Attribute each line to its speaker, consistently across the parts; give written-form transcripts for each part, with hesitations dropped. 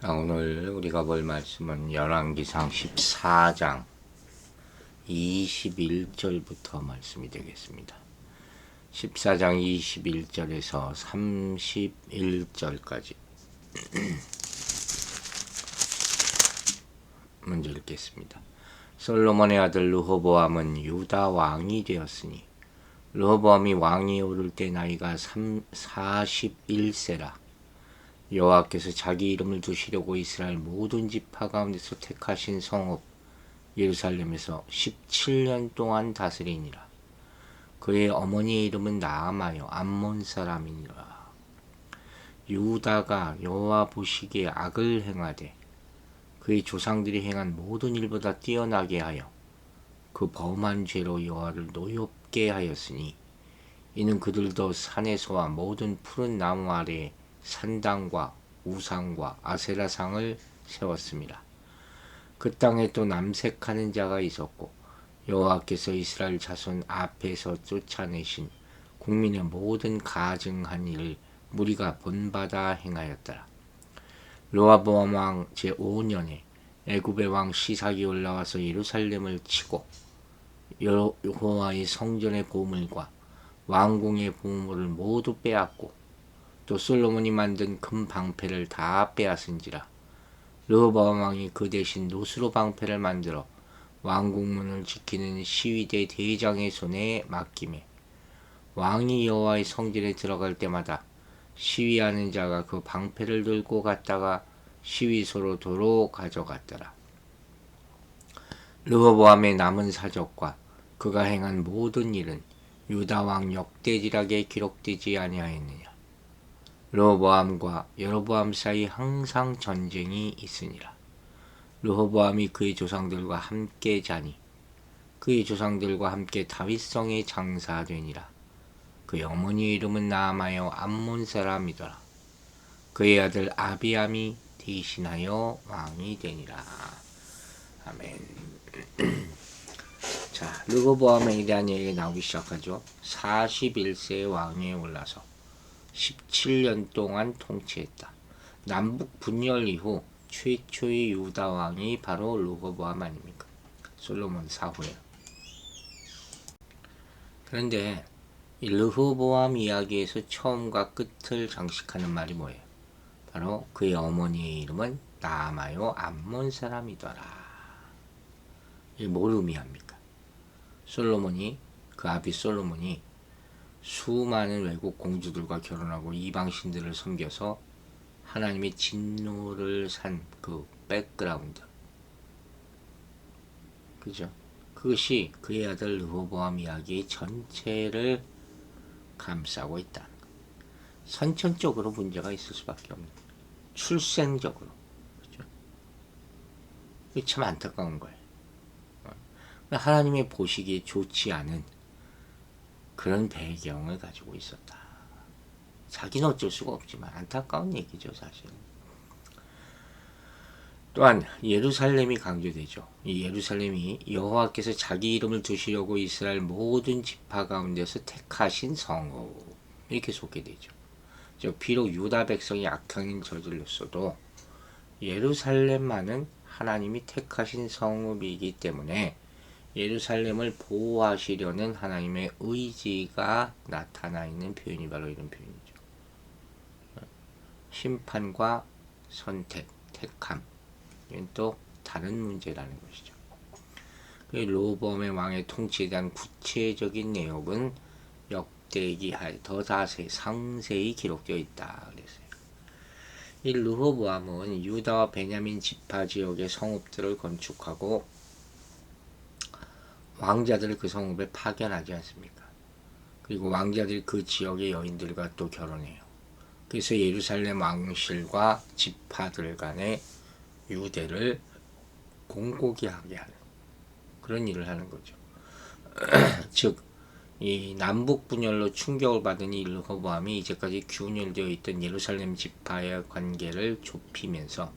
Speaker 1: 오늘 우리가 볼 말씀은 열왕기상 14장 21절부터 말씀이 되겠습니다. 14장 21절에서 31절까지 먼저 읽겠습니다. 솔로몬의 아들 르호보암은 유다 왕이 되었으니 르호보암이 왕위에 오를 때 나이가 41세라. 여호와께서 자기 이름을 두시려고 이스라엘 모든 지파 가운데서 택하신 성읍 예루살렘에서 17년 동안 다스리니라. 그의 어머니의 이름은 나아마요 암몬 사람이니라. 유다가 여호와 보시기에 악을 행하되 그의 조상들이 행한 모든 일보다 뛰어나게 하여 그 범한 죄로 여호와를 노엽게 하였으니 이는 그들도 산에서와 모든 푸른 나무 아래에 산당과 우상과 아세라상을 세웠습니다. 그 땅에 또 남색하는 자가 있었고 여호와께서 이스라엘 자손 앞에서 쫓아내신 국민의 모든 가증한 일을 무리가 본받아 행하였더라. 르호보암 왕 제5년에 애굽의 왕 시삭이 올라와서 예루살렘을 치고 여호와의 성전의 보물과 왕궁의 보물을 모두 빼앗고 또 솔로몬이 만든 금 방패를 다 빼앗은지라. 르호보암 왕이 그 대신 노스로 방패를 만들어 왕궁문을 지키는 시위대 대장의 손에 맡기매 왕이 여호와의 성전에 들어갈 때마다 시위하는 자가 그 방패를 들고 갔다가 시위소로 도로 가져갔더라. 르호보암의 남은 사적과 그가 행한 모든 일은 유다 왕 역대지락에 기록되지 아니하였느냐. 르호보암과 여로보암 사이 항상 전쟁이 있으니라. 르호보암이 그의 조상들과 함께 자니 그의 조상들과 함께 다윗성에 장사되니라. 그의 어머니의 이름은 나아마요 암몬 사람이더라. 그의 아들 아비암이 대신하여 왕이 되니라. 아멘. 자, 르호보암에 대한 얘기가 나오기 시작하죠. 41세 왕위에 올라서 17년 동안 통치했다. 남북 분열 이후 최초의 유다 왕이 바로 르호보암 아닙니까? 솔로몬 사후에. 그런데 이 르호보암 이야기에서 처음과 끝을 장식하는 말이 뭐예요? 바로 그의 어머니의 이름은 나아마요 암몬 사람이더라. 이게 뭘 의미합니까? 솔로몬이 그 아비 솔로몬이 수많은 외국 공주들과 결혼하고 이방신들을 섬겨서 하나님의 진노를 산 그 백그라운드, 그죠? 그것이 그의 아들 르호보암 이야기의 전체를 감싸고 있다. 선천적으로 문제가 있을 수밖에 없는, 출생적으로, 그죠? 이게 참 안타까운 거예요. 하나님의 보시기에 좋지 않은 그런 배경을 가지고 있었다. 자기는 어쩔 수가 없지만 안타까운 얘기죠, 사실. 또한 예루살렘이 강조되죠. 이 예루살렘이 여호와께서 자기 이름을 두시려고 이스라엘 모든 지파 가운데서 택하신 성읍, 이렇게 소개되죠. 즉 비록 유다 백성이 악행을 저질렀어도 예루살렘만은 하나님이 택하신 성읍이기 때문에 예루살렘을 보호하시려는 하나님의 의지가 나타나 있는 표현이 바로 이런 표현이죠. 심판과 선택, 택함, 이건 또 다른 문제라는 것이죠. 르호보암의 왕의 통치에 대한 구체적인 내용은 역대기 더 자세히 상세히 기록되어 있다 그랬어요. 이 르호보암은 유다와 베냐민 지파 지역의 성읍들을 건축하고 왕자들을 그 성읍에 파견하지 않습니까? 그리고 왕자들이 그 지역의 여인들과 또 결혼해요. 그래서 예루살렘 왕실과 지파들 간의 유대를 공고히 하게 하는 그런 일을 하는 거죠. 즉, 이 남북 분열로 충격을 받은 이 르호보암이 이제까지 균열되어 있던 예루살렘 지파의 관계를 좁히면서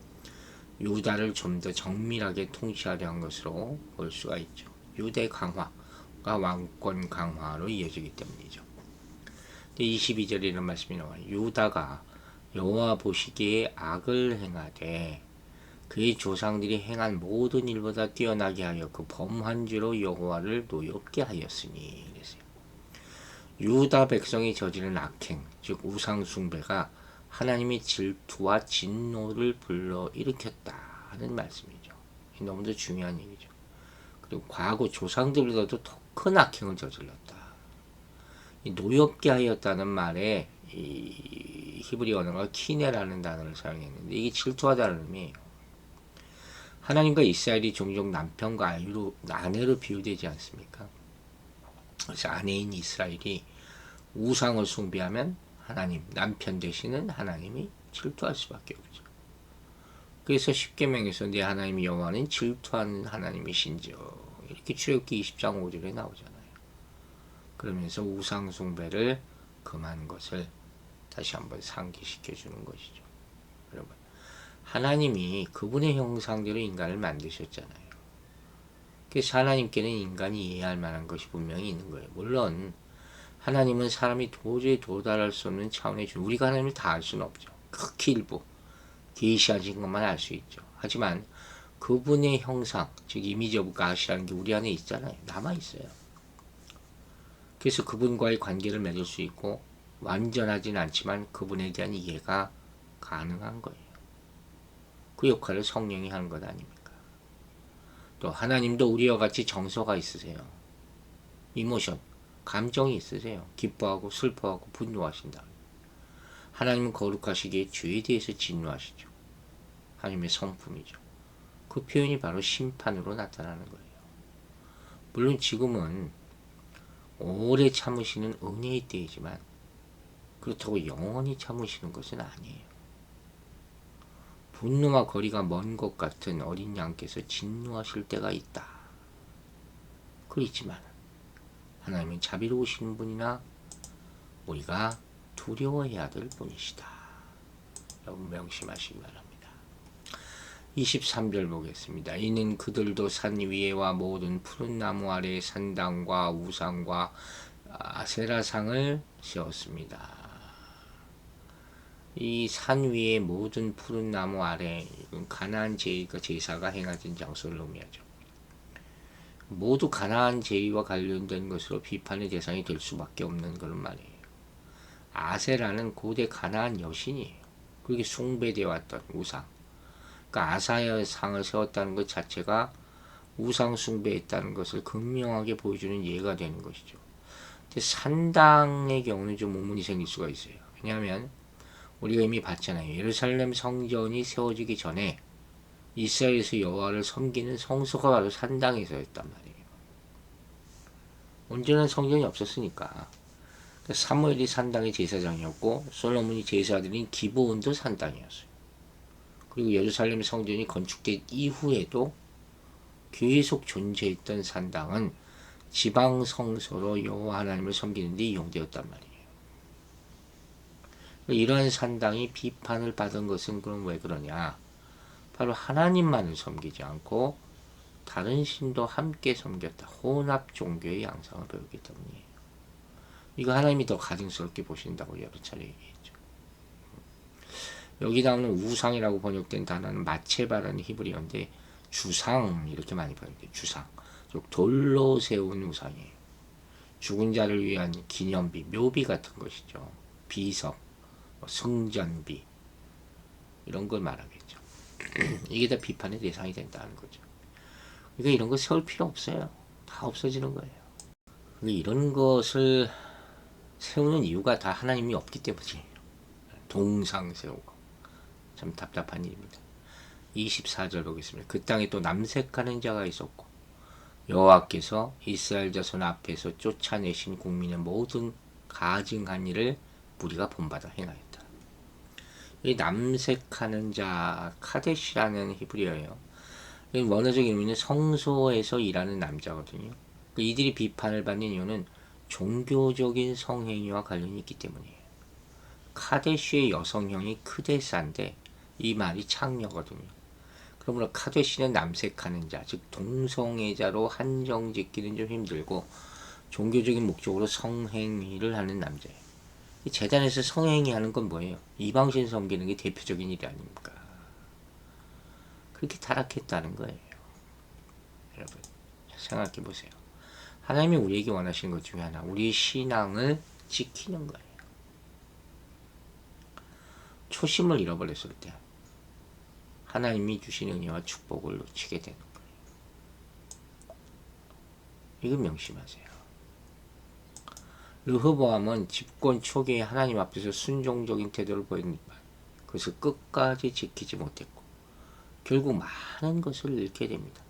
Speaker 1: 유다를 좀 더 정밀하게 통치하려 한 것으로 볼 수가 있죠. 유대 강화가 왕권 강화로 이어지기 때문이죠. 22절에 이런 말씀이 나와요. 유다가 여호와 보시기에 악을 행하되 그의 조상들이 행한 모든 일보다 뛰어나게 하여 그 범한 죄로 여호와를 노엽게 하였으니. 그랬어요. 유다 백성이 저지른 악행, 즉 우상 숭배가 하나님의 질투와 진노를 불러일으켰다 하는 말씀이죠. 너무도 중요한 얘기죠. 그리고 과거 조상들보다도 더 큰 악행을 저질렀다. 이 노엽게 하였다는 말에 이 히브리 언어가 키네라는 단어를 사용했는데 이게 질투하다는 의미예요. 하나님과 이스라엘이 종종 남편과 아내로 비유되지 않습니까? 그래서 아내인 이스라엘이 우상을 숭배하면 하나님, 남편 되시는 하나님이 질투할 수밖에 없죠. 그래서 십계명에서 내 하나님 여호와는 질투하는 하나님이신지요. 이렇게 출애굽기 20장 5절에 나오잖아요. 그러면서 우상 숭배를 금한 것을 다시 한번 상기시켜 주는 것이죠. 여러분, 하나님이 그분의 형상대로 인간을 만드셨잖아요. 그래서 하나님께는 인간이 이해할 만한 것이 분명히 있는 거예요. 물론 하나님은 사람이 도저히 도달할 수 없는 차원의 주, 우리가 하나님을 다 알 수는 없죠. 극히 일부 계시하신 것만 알 수 있죠. 하지만 그분의 형상, 즉 이미지 오브 갓이라는 게 우리 안에 있잖아요. 남아 있어요. 그래서 그분과의 관계를 맺을 수 있고 완전하진 않지만 그분에 대한 이해가 가능한 거예요. 그 역할을 성령이 하는 것 아닙니까? 또 하나님도 우리와 같이 정서가 있으세요. 이모션, 감정이 있으세요. 기뻐하고 슬퍼하고 분노하신다. 하나님은 거룩하시기에 죄에 대해서 진노하시죠. 하나님의 성품이죠. 그 표현이 바로 심판으로 나타나는 거예요. 물론 지금은 오래 참으시는 은혜의 때이지만 그렇다고 영원히 참으시는 것은 아니에요. 분노와 거리가 먼 것 같은 어린 양께서 진노하실 때가 있다. 그렇지만 하나님은 자비로우신 분이나 우리가 두려워해야 될 분이시다. 여러분 명심하시기 바랍니다. 23절 보겠습니다. 이는 그들도 산 위에와 모든 푸른 나무 아래 산당과 우상과 아세라상을 세웠습니다. 이 산 위에 모든 푸른 나무 아래, 가나안 제사가 행하던 장소를 의미하죠. 모두 가나안 제의와 관련된 것으로 비판의 대상이 될 수밖에 없는 그런 말이에요. 아세라는 고대 가나안 여신이에요. 그게 숭배되어 왔던 우상. 그러니까 아사의 상을 세웠다는 것 자체가 우상 숭배했다는 것을 극명하게 보여주는 예가 되는 것이죠. 근데 산당의 경우는 좀 의문이 생길 수가 있어요. 왜냐하면 우리가 이미 봤잖아요. 예루살렘 성전이 세워지기 전에 이스라엘에서 여호와를 섬기는 성소가 바로 산당에서였단 말이에요. 온전한 성전이 없었으니까. 사무엘이 산당의 제사장이었고 솔로몬이 제사드린 기브온도 산당이었어요. 그리고 예루살렘 성전이 건축된 이후에도 계속 존재했던 산당은 지방 성소로 여호와 하나님을 섬기는 데 이용되었단 말이에요. 이러한 산당이 비판을 받은 것은 그럼 왜 그러냐? 바로 하나님만을 섬기지 않고 다른 신도 함께 섬겼다. 혼합 종교의 양상을 배우기 때문이에요. 이거 하나님이 더 가증스럽게 보신다고 여러 차례 얘기했죠. 여기 나오는 우상이라고 번역된 단어는 마체바라는 히브리어인데 주상 이렇게 많이 번역돼요. 주상. 즉 돌로 세운 우상이에요. 죽은 자를 위한 기념비, 묘비 같은 것이죠. 비석, 성전비 이런 걸 말하겠죠. 이게 다 비판의 대상이 된다는 거죠. 그러니까 이런 거 세울 필요 없어요. 다 없어지는 거예요. 이런 것을 세우는 이유가 다 하나님이 없기 때문이에요. 동상 세우고 참 답답한 일입니다. 24절 보겠습니다. 그 땅에 또 남색하는 자가 있었고 여호와께서 이스라엘 자손 앞에서 쫓아내신 국민의 모든 가증한 일을 우리가 본받아 행하였다. 이 남색하는 자 카데시라는 히브리어예요. 원어적인 의미는 성소에서 일하는 남자거든요. 이들이 비판을 받는 이유는 종교적인 성행위와 관련이 있기 때문이에요. 카데시의 여성형이 크데사인데 이 말이 창녀거든요. 그러므로 카데시는 남색하는 자, 즉 동성애자로 한정짓기는 좀 힘들고 종교적인 목적으로 성행위를 하는 남자예요. 제단에서 성행위 하는 건 뭐예요? 이방신 섬기는 게 대표적인 일이 아닙니까? 그렇게 타락했다는 거예요. 여러분, 생각해 보세요. 하나님이 우리에게 원하시는 것 중에 하나, 우리의 신앙을 지키는 거예요. 초심을 잃어버렸을 때 하나님이 주신 은혜와 축복을 놓치게 되는 거예요. 이거 명심하세요. 르호보암은 집권 초기에 하나님 앞에서 순종적인 태도를 보였지만 그것을 끝까지 지키지 못했고 결국 많은 것을 잃게 됩니다.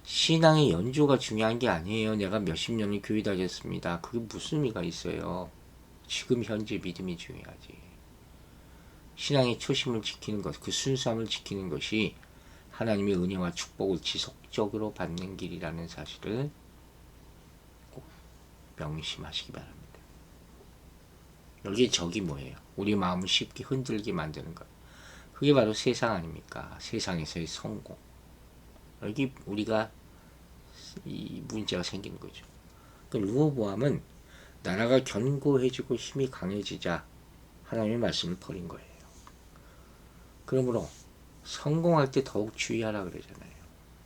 Speaker 1: 신앙의 연조가 중요한 게 아니에요. 내가 몇십 년을 교회 다녔습니다. 그게 무슨 의미가 있어요. 지금 현재 믿음이 중요하지. 신앙의 초심을 지키는 것, 그 순수함을 지키는 것이 하나님의 은혜와 축복을 지속적으로 받는 길이라는 사실을 꼭 명심하시기 바랍니다. 여기에 적이 뭐예요? 우리 마음을 쉽게 흔들게 만드는 것. 그게 바로 세상 아닙니까? 세상에서의 성공. 여기 우리가 이 문제가 생기는 거죠. 르호보암은 나라가 견고해지고 힘이 강해지자 하나님의 말씀을 버린 거예요. 그러므로 성공할 때 더욱 주의하라 그러잖아요.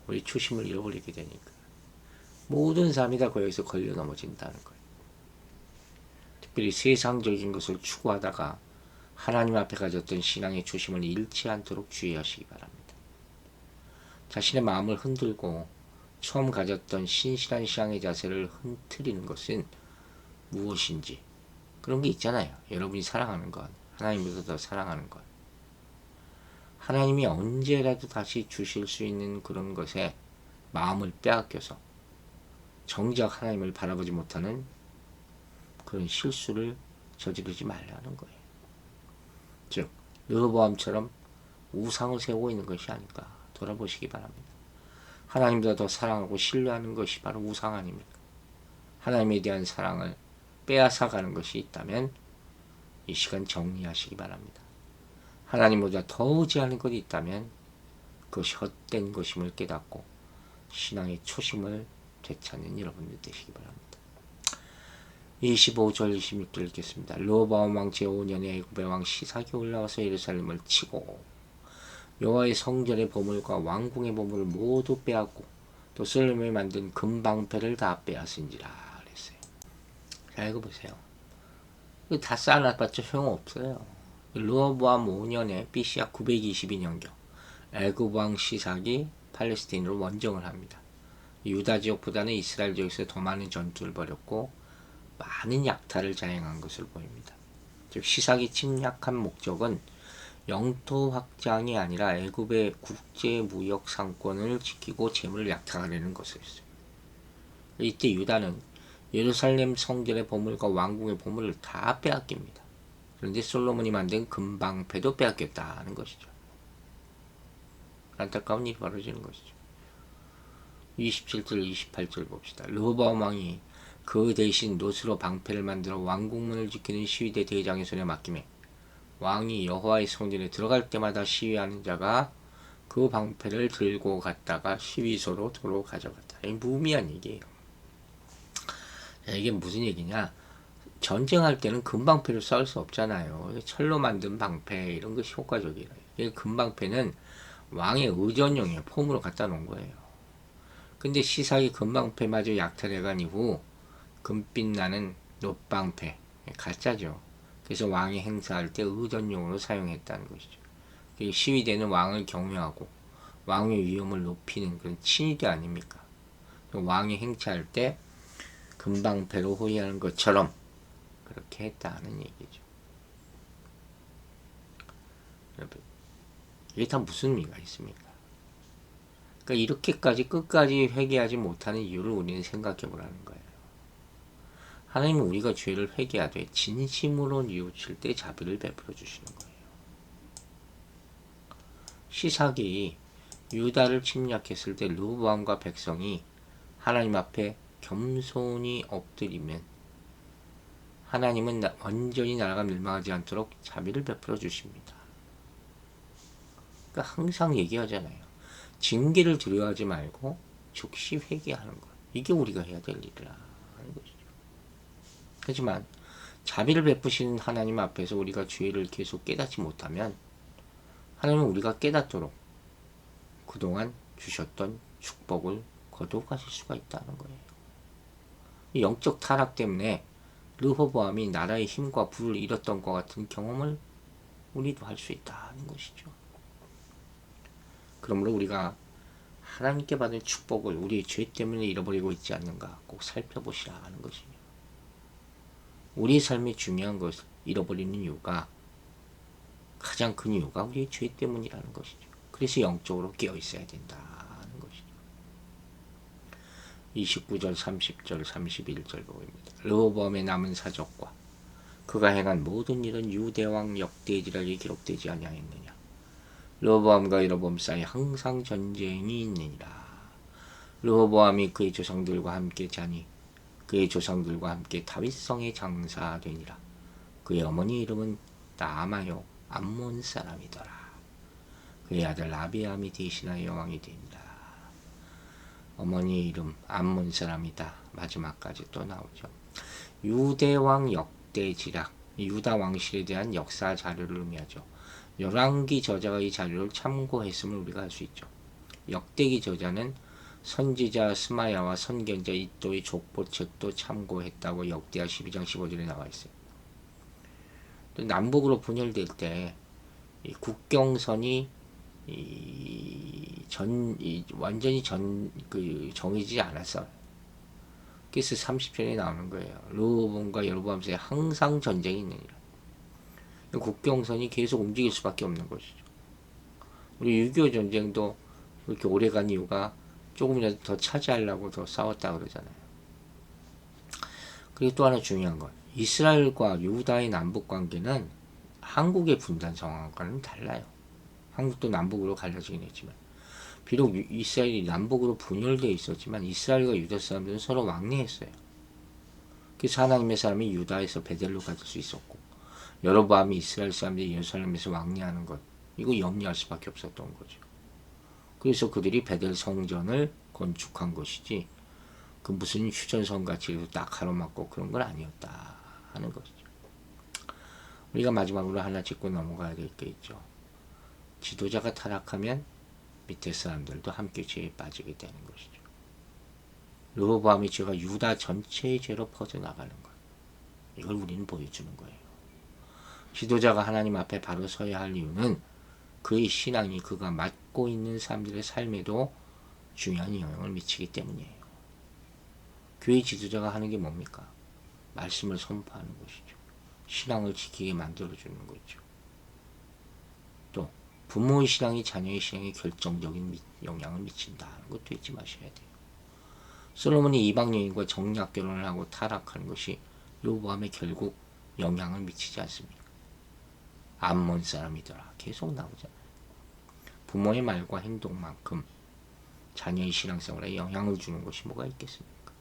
Speaker 1: 우리 초심을 잃어버리게 되니까. 모든 삶이 다 거기서 걸려 넘어진다는 거예요. 특별히 세상적인 것을 추구하다가 하나님 앞에 가졌던 신앙의 초심을 잃지 않도록 주의하시기 바랍니다. 자신의 마음을 흔들고 처음 가졌던 신실한 신앙의 자세를 흐트리는 것은 무엇인지 그런 게 있잖아요. 여러분이 사랑하는 것, 하나님보다 더 사랑하는 것, 하나님이 언제라도 다시 주실 수 있는 그런 것에 마음을 빼앗겨서 정작 하나님을 바라보지 못하는 그런 실수를 저지르지 말라는 거예요. 즉 르호보암처럼 우상을 세우고 있는 것이 아닐까 돌아보시기 바랍니다. 하나님보다 더 사랑하고 신뢰하는 것이 바로 우상 아닙니까? 하나님에 대한 사랑을 빼앗아가는 것이 있다면 이 시간 정리하시기 바랍니다. 하나님보다 더 의지하는 것이 있다면 그것이 헛된 것임을 깨닫고 신앙의 초심을 되찾는 여러분들 되시기 바랍니다. 25절 26절 읽겠습니다. 르호보암 왕 제5년에 애굽의 왕 시삭이 올라와서 예루살렘을 치고 여호와의 성전의 보물과 왕궁의 보물을 모두 빼앗고 또 솔로몬이 만든 금방패를 다 빼앗은지라 그랬어요. 자, 이거 보세요. 이거 다 쌓아놨봤자 소용없어요. 르호보암 5년에 BC약 922년경 애굽 왕 시삭이 팔레스틴으로 원정을 합니다. 유다 지역보다는 이스라엘 지역에서 더 많은 전투를 벌였고 많은 약탈을 자행한 것을 보입니다. 즉 시삭이 침략한 목적은 영토 확장이 아니라 애굽의 국제 무역 상권을 지키고 재물을 약탈하려는 것이었어요. 이때 유다는 예루살렘 성전의 보물과 왕궁의 보물을 다 빼앗깁니다. 그런데 솔로몬이 만든 금방패도 빼앗겼다는 것이죠. 안타까운 일이 벌어지는 것이죠. 27절 28절 봅시다. 르호보암 왕이 그 대신 노스로 방패를 만들어 왕궁문을 지키는 시위대 대장의 손에 맡기매 왕이 여호와의 성전에 들어갈 때마다 시위하는 자가 그 방패를 들고 갔다가 시위소로 도로 가져갔다. 이게 무의미한 얘기예요. 이게 무슨 얘기냐? 전쟁할 때는 금방패로 싸울 수 없잖아요. 철로 만든 방패 이런 것이 효과적이에요. 이 금방패는 왕의 의전용이에요. 폼으로 갖다 놓은 거예요. 근데 시삭이 금방패마저 약탈해간 이후 금빛 나는 놋방패 가짜죠. 그래서 왕이 행사할 때 의전용으로 사용했다는 것이죠. 시위대는 왕을 경외하고 왕의 위엄을 높이는 그런 친위대 아닙니까? 왕이 행차할 때 금방패로 호위하는 것처럼 그렇게 했다는 얘기죠. 여러분, 이게 다 무슨 의미가 있습니까? 그러니까 이렇게까지 끝까지 회개하지 못하는 이유를 우리는 생각해 보라는 거예요. 하나님은 우리가 죄를 회개하되 진심으로 뉘우칠 때 자비를 베풀어 주시는 거예요. 시삭이 유다를 침략했을 때 르호보암과 백성이 하나님 앞에 겸손히 엎드리면 하나님은 완전히 나라가 멸망하지 않도록 자비를 베풀어 주십니다. 그러니까 항상 얘기하잖아요. 징계를 두려워하지 말고 즉시 회개하는 것. 이게 우리가 해야 될 일이라 하는 것이죠. 하지만 자비를 베푸시는 하나님 앞에서 우리가 죄를 계속 깨닫지 못하면 하나님은 우리가 깨닫도록 그동안 주셨던 축복을 거둬가실 수가 있다는 거예요. 이 영적 타락 때문에 르호보암이 나라의 힘과 부를 잃었던 것 같은 경험을 우리도 할 수 있다는 것이죠. 그러므로 우리가 하나님께 받은 축복을 우리의 죄 때문에 잃어버리고 있지 않는가 꼭 살펴보시라 하는 것이죠. 우리의 삶의 중요한 것을 잃어버리는 이유가 가장 큰 이유가 우리의 죄 때문이라는 것이죠. 그래서 영적으로 깨어 있어야 된다는 것이죠. 29절, 30절, 31절 보입니다. 르호보암의 남은 사적과 그가 행한 모든 일은 유대왕 역대지략에 기록되지 아니하였느냐. 르호보암과 여로보암 사이에 항상 전쟁이 있느니라. 르호보암이 그의 조상들과 함께 자니 그의 조상들과 함께 다윗성에 장사되니라. 그의 어머니 이름은 나아마요 암몬 사람이더라. 그의 아들 아비암이 대신하여 여왕이 되니라. 어머니 이름 암몬 사람이다. 마지막까지 또 나오죠. 유대왕 역대지략, 유다 왕실에 대한 역사 자료를 의미하죠. 열왕기 저자가 이 자료를 참고했음을 우리가 알 수 있죠. 역대기 저자는 선지자 스마야와 선견자 이또의 족보책도 참고했다고 역대하 12장 15절에 나와 있어요. 또 남북으로 분열될 때 이 국경선이 완전히 정해지지 않았어요. 그래서 30절에 나오는 거예요. 르호보암과 여로보암 사이에 항상 전쟁이 있느니라. 국경선이 계속 움직일 수밖에 없는 것이죠. 우리 6.25 전쟁도 그렇게 오래 간 이유가 조금이라도 더 차지하려고 더 싸웠다 그러잖아요. 그리고 또 하나 중요한 건 이스라엘과 유다의 남북 관계는 한국의 분단 상황과는 달라요. 한국도 남북으로 갈라지긴 했지만 비록 이스라엘이 남북으로 분열되어 있었지만 이스라엘과 유다 사람들은 서로 왕래했어요. 그래서 하나님의 사람이 유다에서 베델로 갈 수 있었고 여로보암이 이스라엘 사람들이 예루살렘에서 왕래하는 것 이거 염려할 수밖에 없었던 거죠. 그래서 그들이 베델 성전을 건축한 것이지 그 무슨 휴전선 같이 딱 가로막고 그런 건 아니었다 하는 것이죠. 우리가 마지막으로 하나 짚고 넘어가야 될 게 있죠. 지도자가 타락하면 밑에 사람들도 함께 죄에 빠지게 되는 것이죠. 르호보암의 죄가 유다 전체의 죄로 퍼져나가는 것. 이걸 우리는 보여주는 거예요. 지도자가 하나님 앞에 바로 서야 할 이유는 그의 신앙이 그가 맡고 있는 사람들의 삶에도 중요한 영향을 미치기 때문이에요. 교회 지도자가 하는 게 뭡니까? 말씀을 선포하는 것이죠. 신앙을 지키게 만들어주는 거죠. 또 부모의 신앙이 자녀의 신앙에 결정적인 영향을 미친다는 것도 잊지 마셔야 돼요. 솔로몬이 이방 여인과 정략 결혼을 하고 타락하는 것이 르호보암에 결국 영향을 미치지 않습니까? 암몬 사람이더라. 계속 나오잖아요. 부모의 말과 행동만큼 자녀의 신앙생활에 영향을 주는 것이 뭐가 있겠습니까?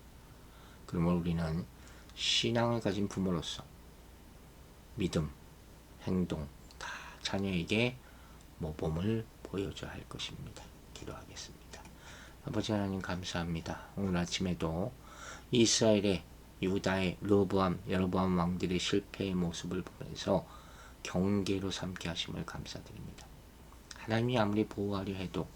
Speaker 1: 그러므로 우리는 신앙을 가진 부모로서 믿음, 행동 다 자녀에게 모범을 보여줘야 할 것입니다. 기도하겠습니다. 아버지 하나님 감사합니다. 오늘 아침에도 이스라엘의 유다의 르호보암, 여로보암 왕들의 실패의 모습을 보면서 경계로 삼게 하심을 감사드립니다. 하나님이 아무리 보호하려 해도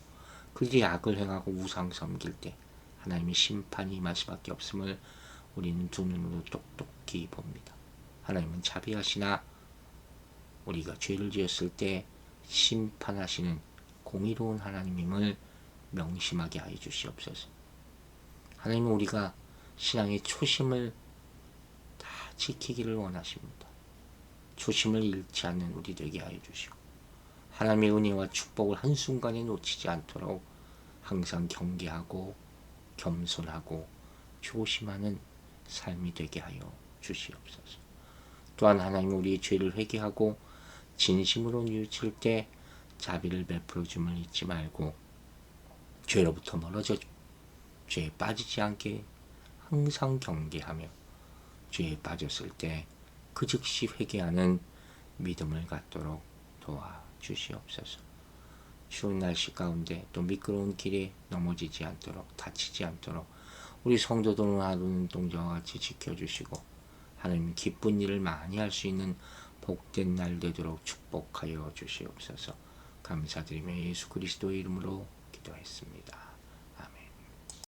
Speaker 1: 그들이 악을 행하고 우상 섬길 때 하나님의 심판이 임할 수밖에 없음을 우리는 두 눈으로 똑똑히 봅니다. 하나님은 자비하시나 우리가 죄를 지었을 때 심판하시는 공의로운 하나님임을 명심하게 하여 주시옵소서. 하나님은 우리가 신앙의 초심을 다 지키기를 원하십니다. 초심을 잃지 않는 우리 되게 하여 주시고 하나님의 은혜와 축복을 한순간에 놓치지 않도록 항상 경계하고 겸손하고 조심하는 삶이 되게 하여 주시옵소서. 또한 하나님 우리의 죄를 회개하고 진심으로 뉘우칠 때 자비를 베풀어 줌을 잊지 말고 죄로부터 멀어져 죄에 빠지지 않게 항상 경계하며 죄에 빠졌을 때 그 즉시 회개하는 믿음을 갖도록 도와주시옵소서. 추운 날씨 가운데 또 미끄러운 길에 넘어지지 않도록 다치지 않도록 우리 성도들은 하루는 동자와 같이 지켜주시고 하나님 기쁜 일을 많이 할 수 있는 복된 날 되도록 축복하여 주시옵소서. 감사드리며 예수 그리스도의 이름으로 기도했습니다.